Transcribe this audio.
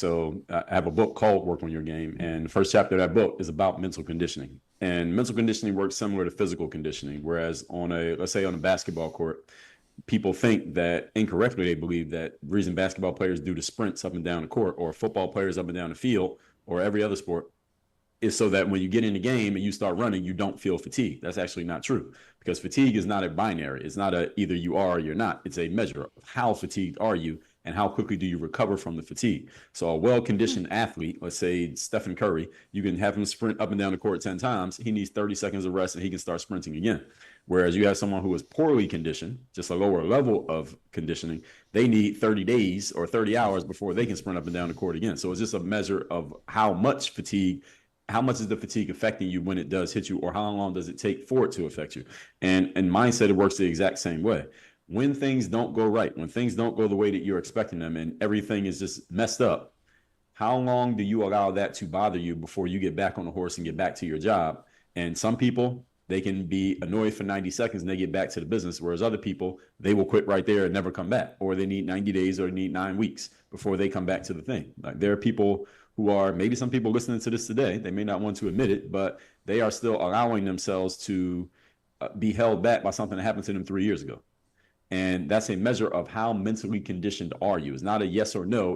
So I have a book called Work on Your Game. And the first chapter of that book is about mental conditioning. And mental conditioning works similar to physical conditioning. Whereas let's say on a basketball court, people think that incorrectly, they believe that the reason basketball players do the sprints up and down the court, or football players up and down the field, or every other sport, is so that when you get in the game and you start running, you don't feel fatigue. That's actually not true, because fatigue is not a binary. It's not a either you are or you're not. It's a measure of how fatigued are you and how quickly do you recover from the fatigue. So a well-conditioned athlete, let's say Stephen Curry, you can have him sprint up and down the court 10 times. He needs 30 seconds of rest and he can start sprinting again. Whereas you have someone who is poorly conditioned, just a lower level of conditioning, they need 30 days or 30 hours before they can sprint up and down the court again. So it's just a measure of how much is the fatigue affecting you when it does hit you, or how long does it take for it to affect you? And mindset, it works the exact same way. When things don't go right, when things don't go the way that you're expecting them and everything is just messed up, how long do you allow that to bother you before you get back on the horse and get back to your job? And some people, they can be annoyed for 90 seconds and they get back to the business, whereas other people, they will quit right there and never come back, or they need 90 days or they need 9 weeks before they come back to the thing. Like, there are people who are, maybe some people listening to this today, they may not want to admit it, but they are still allowing themselves to be held back by something that happened to them 3 years ago. And that's a measure of how mentally conditioned are you. It's not a yes or no.